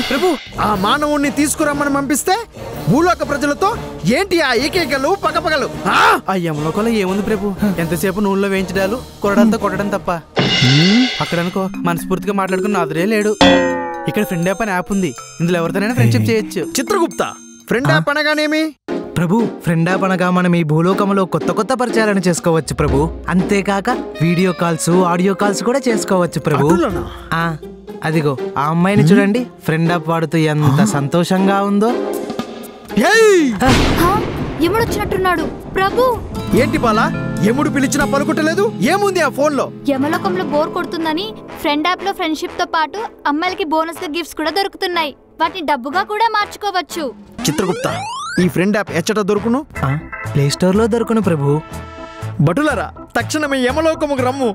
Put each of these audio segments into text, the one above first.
ప్రభు ఆ మానవుణ్ణి తీసుకురమ్మని పంపిస్తే భూలోక ప్రజలతో ఏంటి ఆ ఏకైకలు పగపగలు? ఆ యమలోకంలో ఏముంది ప్రభు? ఎంతసేపు నూనెలో వేయించడాలు కొరడాలతో కొట్టడం తప్ప. అక్కడ అనుకో మనస్ఫూర్తిగా మాట్లాడుకున్న అదరే లేడు. ఇక్కడ ఫ్రెండ్ యాప్ అని యాప్ ఉంది. ఇందులో ఎవరితోనైనా ఫ్రెండ్షిప్ చేయొచ్చు. చిత్రగుప్త, ఫ్రెండ్ యాప్ అనగానేమి? ప్రభు, ఫ్రెండ్ యాప్ అనగా మనం ఈ భూలోకంలో కొత్త కొత్త పరిచయాలను చేసుకోవచ్చు ప్రభు. అంతేకాక వీడియో కాల్స్, ఆడియో కాల్స్ కూడా చేసుకోవచ్చు ప్రభు. అదిగో ఆ అమ్మాయిని చూడండి, ఫ్రెండ్ యాప్ వాడుతూ ఎంత సంతోషంగా ఉందో. యముడు వచ్చినట్టున్నాడు ప్రభు. ఏంటి బాలా, యముడు పిలిచినా పలుకుటలేదు? ఏముంది ఆ ఫోన్ లో? యమలోకంలో బోర్ కొడుతుందని ఫ్రెండ్ యాప్ లో ఫ్రెండ్షిప్ తో పాటు అమ్మాయిలకి బోనస్ గా గిఫ్ట్స్ కూడా దొరుకుతున్నాయి. వాటిని డబ్బుగా కూడా మార్చుకోవచ్చు. చిత్రగుప్త, ఈ ఫ్రెండ్ యాప్ ఎచ్చట దొరుకును? ప్లే స్టోర్ లో దొరుకును ప్రభు. భటులరా, తక్షణమే యమలోకముకు రమ్ము.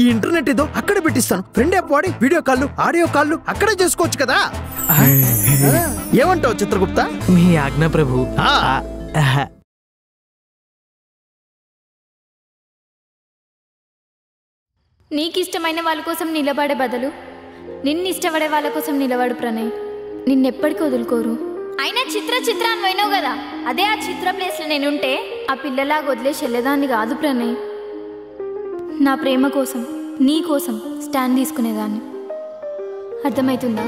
ఈ ఇంటర్నెట్ ఏదో అక్కడ పెట్టిస్తాను. ఫ్రెండ్ యాప్ వాడి వీడియో కాళ్ళు, ఆడియో కాళ్ళు అక్కడే చేసుకోవచ్చు కదా. ఏమంటావు చిత్రగుప్త? మీ ఆజ్ఞ ప్రభు. నీకిష్టమైన వాళ్ళ కోసం నిలబడే బదులు నిన్ను ఇష్టపడే వాళ్ళ కోసం నిలబడు ప్రణయ్. నిన్నెప్పటికీ వదులుకోరు. అయినా చిత్ర అని పోయినావు కదా, అదే ఆ చిత్ర ప్లేస్లో నేనుంటే ఆ పిల్లలాగా వదిలేసి వెళ్ళేదాన్ని కాదు ప్రణయ్. నా ప్రేమ కోసం, నీ కోసం స్టాండ్ తీసుకునేదాన్ని. అర్థమవుతుందా?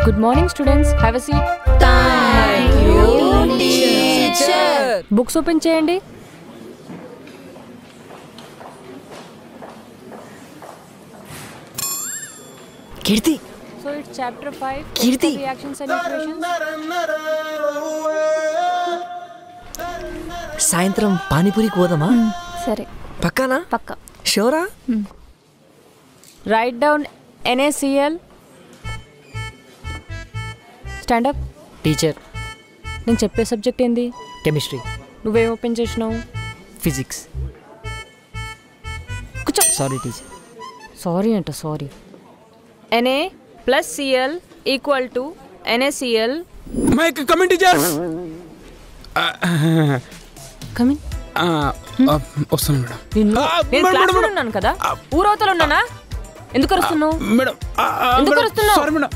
Good morning, students. Have a seat. Thank you, teacher. Books open cheyandi. Keerthi. So it's chapter 5. Kirti. Reactions and equations. సాయంత్రం పానీపూరికి పోదామా? సరే పక్కానా? పక్కా. షూరా? Write down NaCl. Stand up. Teacher, నేను చెప్పే సబ్జెక్ట్ ఏంది? కెమిస్ట్రీ. నువ్వేం ఓపెన్ చేసినావు? ఫిజిక్స్. కూర్చో. Sorry teacher. సారీ అంట sorry. Na plus Cl equal to NaCl. Coming teacher. Come in. వస్తాను మేడం. నేను క్లాస్లో ఉన్నాను కదా, ఊరవతలు ఉన్నానా? ఎందుకు అరుస్తున్నావు? మేడం ఎందుకు అరుస్తున్నావు? Sorry madam.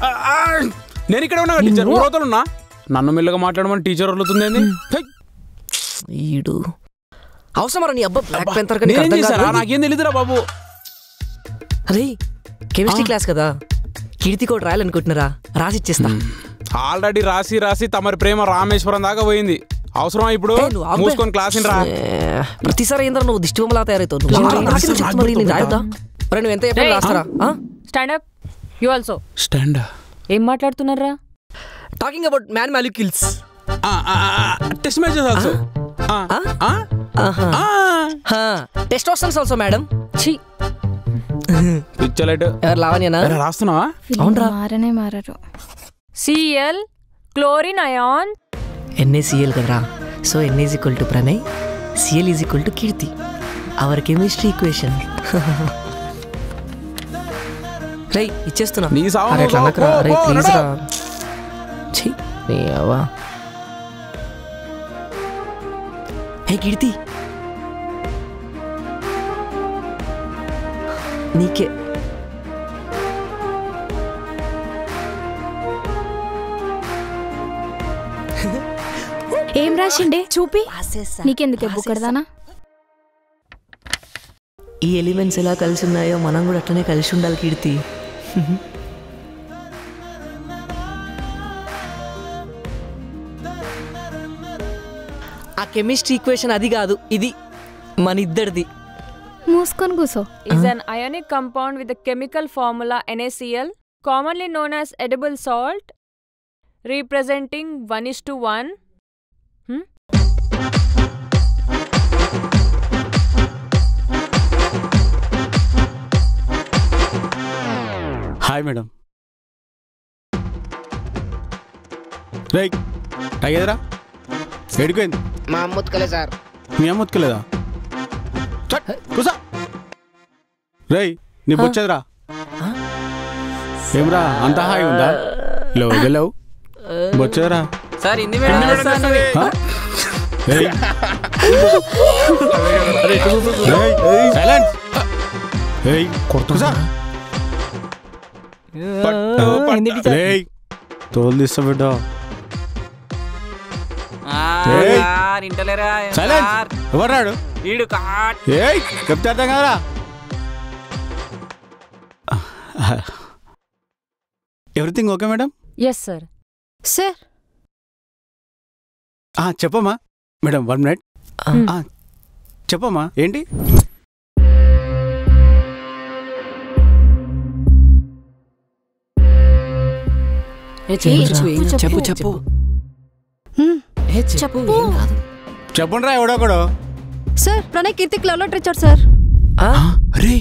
నేను ఇక్కడ ఉన్నా టీచర్, ఊరవతలు ఉన్నా. నన్ను మెల్లగా మాట్లాడమని టీచర్ వదులుతుంది. ఈడు అవసరమరా నీ అబ్బా బ్లాక్ పెంతర్ కానీ నాకేం తెలియదురా బాబు. అరే కెమిస్ట్రీ క్లాస్ కదా, కీర్తి కూడా రాయాలనుకుంటున్నారా? రాసి ఇచ్చేస్తా. ఆల్రెడీ రాసి తమరి ప్రేమ రామేశ్వరం దాకా పోయింది. అవసరమా ఇప్పుడు? మూసుకొని క్లాస్ రా. ప్రతిసారి ఏంద్రా నువ్వు దిష్టి బొమ్మలా తయారవుతావు. నువ్వు ఎంత చెప్పినా రాస్తారా? Stand up. You also stand. ఏం మాట్లాడుతున్నారా? Talking about man molecules. Test matches also. Testosterone also madam. ఛీ పిచ్చలైట్. ఎవరు లావణ్యనా? రాస్తున్నావా? అవునరా. మారనే మారరు. Cl chlorine ion. NaCl కదరా. సో Na is equal to Pranay, Cl is equal to Keerthi. Our chemistry equation. రై ఇచ్చేస్తున్నా. నీ సావు అరే ఇట్లా అనకరా. రై ప్లీజ్ రా. ఛీ నీ అవ్వా. హే కీర్తి, నీకే. ఏం రాసిండే చూపి. నీకెందుకే బుక్కడదానా? ఈ ఎలిమెంట్స్ ఎలా కలిసి ఉన్నాయో మనం కూడా అట్లనే కలిసి ఉండాలి కీర్తి. ఆ కెమిస్ట్రీ ఈక్వేషన్ అది కాదు, ఇది మన ఇద్దరిది. మూసుకొని కూసో. Is an ionic compound with the chemical formula NaCl, commonly known as edible salt, representing 1:1. Hi madam. Right అయ్యేదరా ఎడిపోయింది. మా అమ్మ ఉతకలే సార్. మీ అమ్మ ఉతకలేదా? కూసా. రేయ్ నీ బొచ్చదురా. ఏమ్రా అంత హాయి ఉందా? లేవు వెళ్ళవు బొచ్చదురా సార్. ఇంది తోలు తీస్తా బిడ్డ. ఎవరాడు? చెప్తే అర్థం కదరా. Everything okay madam? Yes sir. Sir చెప్పమ్మా. Madam 1 minute. చెప్పమ్మా ఏంటి? చెప్పు చెప్పు చెప్పు. చెప్పండి రా ఎవడొకడు. Sir Pranay Keerthi love letter ఇచ్చాడు సార్. అరే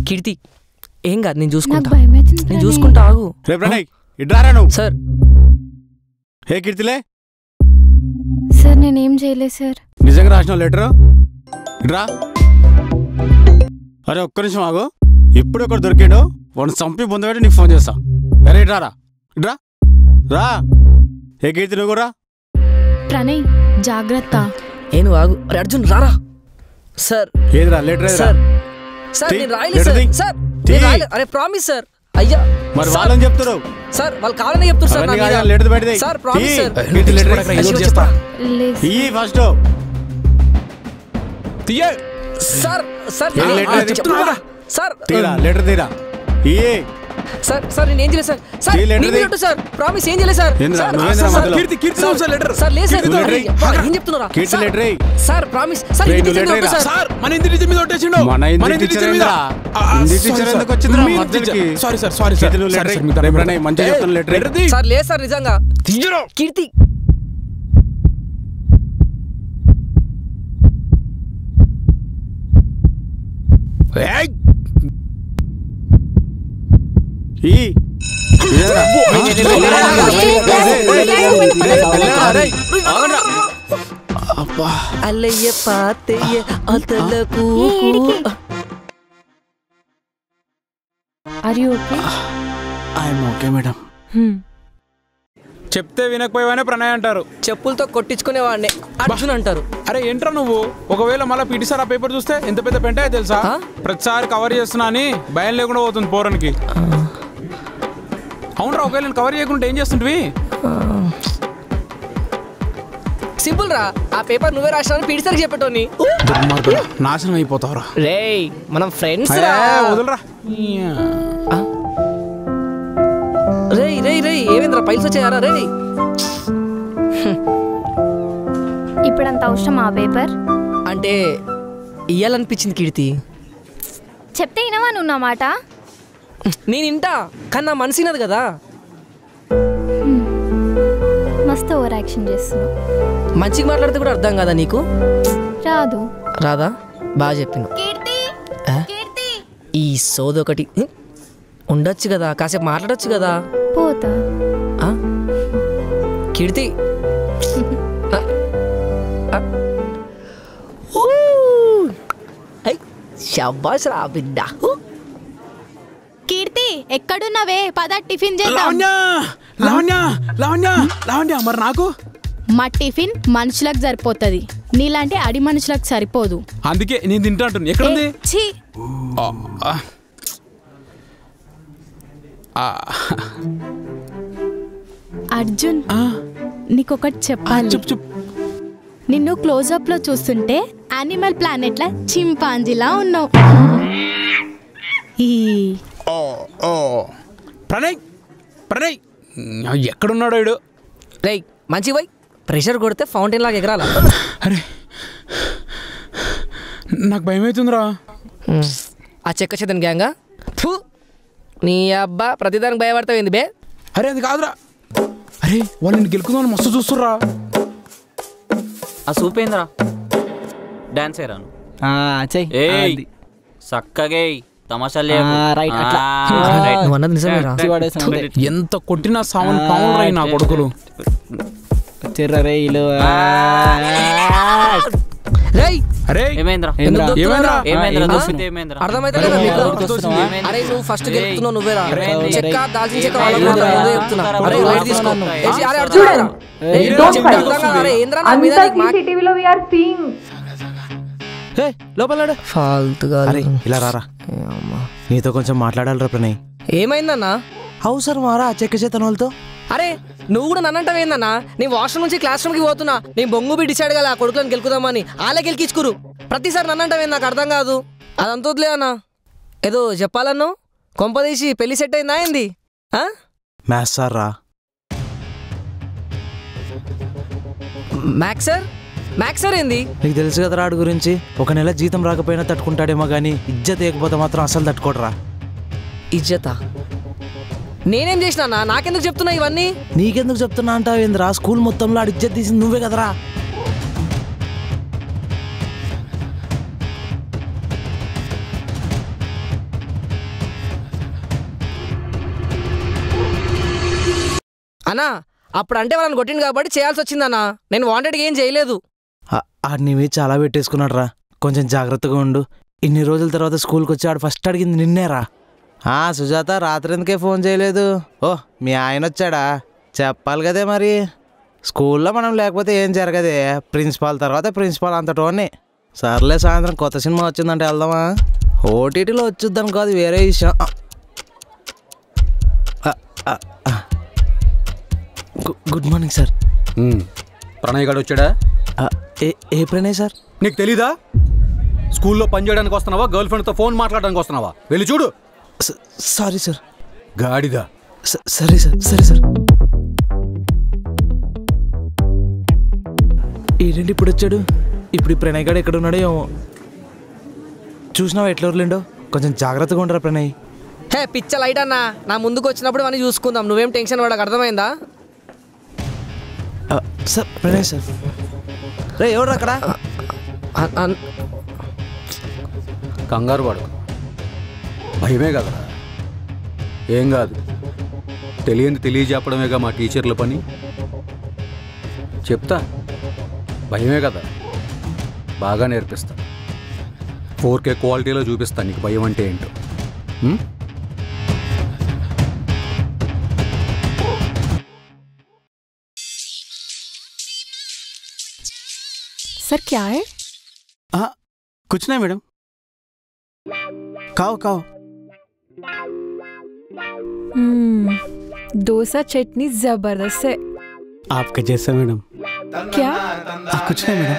కీర్తి ఏం కాదు, నేను నాకు చూసుకుంటా. భయమవుతుంది. నేను చూసుకుంటా ఆగు. రే ప్రణయ్ ఇడ్రారా నువ్వు. సార్ హే కీర్తిలే. సార్ నేనేం చేయలేదు సార్. నిజంగా రాసిన లెటరు ఇడ్రా. అరే ఒక్క నిమిషం ఆగు. ఇప్పుడు ఒకటి దొరికాడు, వాడిని చంపి పొందబెట్టి నీకు ఫోన్ చేస్తా. అరే ఇడ్రారా ఇడ్రా రా. హే కీర్తి నువ్వు కూడా. ప్రణయ్ జాగ్రత్త. ఏను ఆగు. అరే అర్జున్ రారా. సార్ ఏదిరా లెటర్? సార్ సార్ నేను రాయలేదు సార్. సార్ నేను రాయలేదు. అరే ప్రామిస్ సార్. అయ్యా మరి వాళ్ళని చెప్తారు సార్, వాళ్ళు కావాలని చెప్తారు సార్. లెటర్ పెడితే sir promise sir. First sir sir letter sir తీరా. లెటర్ తీరా. సార్ సార్ నేను ఏం చేయలేదు సార్ సార్ ఈ letter నేను సార్ ప్రామిస్ ఏం చేయలేదు సార్ ఏంద్రా, సార్, నువ్వేంద్రా సార్, మధ్యలో? సార్, సార్ లేదు సార్ ఏం చెప్తున్నారా కీర్తి సార్, letter ఏయ్. సార్ ప్రామిస్ సార్ రేయ్, ఇంటి నువ్వు దగ్గర letter వద్దు, ఏయ్. సార్ మన ఇంటి నుంచి మీద కొట్టేసిండు మన ఇంటి టీచర్ ఏంద్రా? ఇంటి టీచర్ ఎందుకు వచ్చిందిరా మధ్యలోకి? సారీ సార్ కీర్తి, నువ్వు letter ఏయ్. రేపు ప్రణయ్ మంచిగా చెప్తాను letter ఏయ్. సార్ లేదు సార్ నిజంగా కీర్తి ఈ ఇదేరా? అల్లయ్య పాతయ్య అతలకు are you okay? I'm okay madam. చెప్తే వినకపోయేవానే ప్రణయ్ అంటారు. చెప్పులతో కొట్టించుకునేవాడిని అర్జున్ అంటారు. అరే ఏంట్రా నువ్వు, ఒకవేళ మళ్ళీ పీటీ సార్ ఆ పేపర్ చూస్తే ఎంత పెద్ద పెంటాయో తెలుసా? ప్రతిసారి కవర్ చేస్తున్నా అని భయం లేకుండా పోతుంది పోరానికి. అవునరా, ఒకవేళ నేను కవర్ చేయకుండా ఏం చేస్తుంటివి? సింపుల్ రా, ఆ పేపర్ నువ్వే రాసినా పీడి సార్ చెప్పేటోని. దుర్మార్గుడా, నాశనం అయిపోతావురా. రేయ్ మనం ఫ్రెండ్స్ రా. వదలరా. రేయ్ రేయ్ రేయ్ ఏవేంద్ర పైల్స్ వచ్చాయారా రేయ్? ఇప్పుడంత అవసరం ఆ పేపర్? అంటే ఇయ్యాలనిపించింది కీర్తి. చెప్తే వినవా నువ్వు నా మాట? నేను ఇంటా కానీ నా మనసినది కదా. మస్తు ఓవర్ యాక్షన్ చేస్తున్నావు. మంచిగా మాట్లాడితే కూడా అర్థం కదా నీకు? రాదు. రాదా? బాగా చెప్పిన. ఈ సోదొకటి ఉండొచ్చు కదా, కాసేపు మాట్లాడొచ్చు కదా. పోతా. కీర్తి శబాష్ రా బిడ్డ. కీర్తి ఎక్కడున్నావే? పద టిఫిన్ చేద్దాం. లావణ్య లావణ్య లావణ్య లావణ్య, మరి నాకు మా టిఫిన్ మనుషులకు సరిపోతుంది, నీలాంటి అడి మనుషులకు సరిపోదు. అందుకే నేను తింటా అంటున్నా. ఎక్కడుంది? ఛీ, అర్జున్ నీకొకటి చెప్పాలి. చెప్పు చెప్పు. నిన్ను క్లోజప్ లో చూస్తుంటే యానిమల్ ప్లానెట్ లా చింపాంజీలా ఉన్నావు. ఈ ప్రణయ్ ప్రణయ్ ఎక్కడున్నాడు వీడు? రేయ్ మంచి పోయి ప్రెషర్ కొడితే ఫౌంటైన్ లాగా ఎగరాల. అరే నాకు భయం అవుతుందిరా. ఆ చెక్క చేతన్ గ్యాంగా నీ అబ్బా ప్రతిదానికి భయపడతావు బే. అరే అది కాదురా. అరే వాళ్ళని గెలుకుందామని మస్తు చూస్తుర్రా. ఆ సూప్ ఏంద్రా? డాన్స్ ఏరాను చక్కగా తమాషా నువ్వు అన్నది నిజమేరా. ఎంత కొట్టినా సామాన్ పాములు రాయి నా కొడుకులు. అరే ఏమైంద్రా? అర్థమైతే అరే నువ్వు ఫస్ట్ గెలుపుతున్నావు నువ్వేరా. చెక్క దాల్చిన చెక్క చెప్తున్నా. అరే లైట్ తీసుకో. అరే అర్జున్ లోపల ఫాల్తుగా ఇలా రారా, నీతో కొంచెం మాట్లాడాలిరా ప్రణయ్. ఏమైందన్నా? అవసరం మారా చెక్క చేతన వాళ్ళతో? అరే నువ్వు కూడా నన్నంటావేందన్నా? నేను వాష్రూమ్ నుంచి క్లాస్ రూమ్కి పోతున్నా, నేను బొంగు డిసైడ్ కదా ఆ కొడుకులను గెలుకుదామని. వాళ్ళే గెలికించుకురు. ప్రతిసారి నన్నంటావేంది? నాకు అర్థం కాదు. అదంతా వదిలే అన్నా. ఏదో చెప్పాలన్నా? కొంపదీసి పెళ్లి సెట్ అయిందా ఏంది? మ్యాథ్స్ సార్ రా. Maths sir? మ్యాథ్స్ సార్ ఏంది? నీకు తెలుసు కదా రాడు గురించి. ఒక నెల జీతం రాకపోయినా తట్టుకుంటాడేమో కానీ ఇజ్జత్ ఏకపోతే మాత్రం అసలు తట్టుకోడరా. ఇజ్జతా? నేనేం చేసినా? నాకెందుకు చెప్తున్నా ఇవన్నీ? నీకెందుకు చెప్తున్నా అంటావు ఏంద్రా? స్కూల్ మొత్తంలో ఆడు ఇజ్జత్ తీసింది నువ్వే కదరా. అన్నా అప్పుడు అంటే వాళ్ళని కొట్టింది కాబట్టి చేయాల్సి వచ్చిందన్నా. నేను వాంటెడ్గా ఏం చేయలేదు. ఆడు నీవి చాలా పెట్టేసుకున్నాడు రా. కొంచెం జాగ్రత్తగా ఉండు. ఇన్ని రోజుల తర్వాత స్కూల్కి వచ్చి ఆడు ఫస్ట్ అడిగింది నిన్నేరా. సుజాత రాత్రి ఎందుకే ఫోన్ చేయలేదు? ఓ మీ ఆయన వచ్చాడా? చెప్పాలి కదే మరి. స్కూల్లో మనం లేకపోతే ఏం జరగదే. ప్రిన్సిపాల్ తర్వాత ప్రిన్సిపాల్ అంతటోని. సర్లే సాయంత్రం కొత్త సినిమా వచ్చిందంటే వెళ్దామా? ఓటీటీలో వచ్చుద్దాం కాదు, వేరే విషయం. Good morning sir. ప్రణయ్ గారు వచ్చాడా? ఏ ప్రణయ్ సార్? నీకు తెలీదా? స్కూల్లో పని చేయడానికి వస్తున్నావా, గర్ల్ ఫ్రెండ్తో ఫోన్ మాట్లాడడానికి వస్తున్నావా? వెళ్ళి చూడు. Sorry sir. గాడిద. సరే సార్. ఏంటంటే ఇప్పుడు వచ్చాడు? ఇప్పుడు ఈ ప్రణయ్ గారు ఎక్కడ ఉన్నాడో ఏమో. చూసినావా ఎట్లా వరలేండో? కొంచెం జాగ్రత్తగా ఉండరా ప్రణయ్. హే పిచ్చ లైట్ అన్నా, నా ముందుకు వచ్చినప్పుడు అని చూసుకుందాం, నువ్వేం టెన్షన్ పడక, అర్థమైందా? Sir Pranay sir. రే ఎవరు అక్కడ? కంగారు పడు, భయమే కదరా. ఏం కాదు, తెలియంది తెలియజెప్పడమేగా మా టీచర్ల పని. చెప్తా, భయమే కదా, బాగా నేర్పిస్తా. 4K క్వాలిటీలో చూపిస్తా నీకు భయం అంటే ఏంటో. सर क्या है? कुछ नहीं मैडम. खाओ. डोसा चटनी जबरदस्त है. आपका जैसा मैडम. क्या? कुछ नहीं मैडम.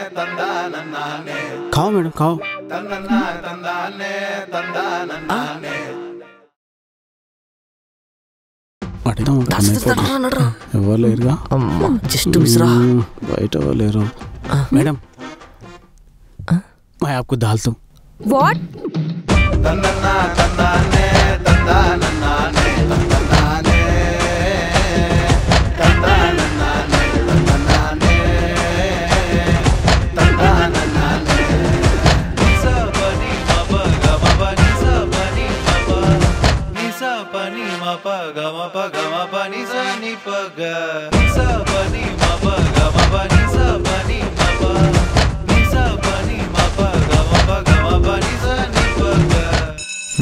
खाओ मैडम, खाओ. ఎవరు లేరుగా, జస్ట్ మిస్రా. బయట ఎవరు లేరు మేడం. मैं आपको डाल दूं. What?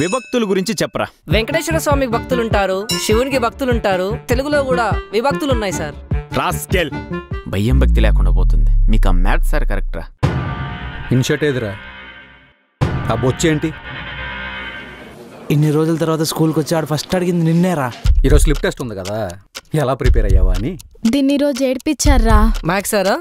విభక్తుల గురించి చెప్పరా. వెంకటేశ్వర స్వామికి భక్తులుంటారు, శివునికి భక్తులుంటారు, తెలుగులో కూడా విభక్తులు ఉన్నాయి సార్. రాస్కెల్, భయం భక్తి లేకుండా పోతుంది మీకు. ఆ మ్యాథ్స్ సార్ కరెక్టరా? ఇన్షర్ట్ ఏదిరా, ఆ బొచ్చేంటి? ఇన్ని రోజుల తర్వాత స్కూల్కి వచ్చి ఆడు ఫస్ట్ అడిగింది నిన్నేరా. ఈరోజు స్లిప్ టెస్ట్ ఉంది కదా, ఎలా ప్రిపేర్ అయ్యావా అని. దీన్ని రోజు ఏడిపించారా? మ్యాథ్స్ సారా?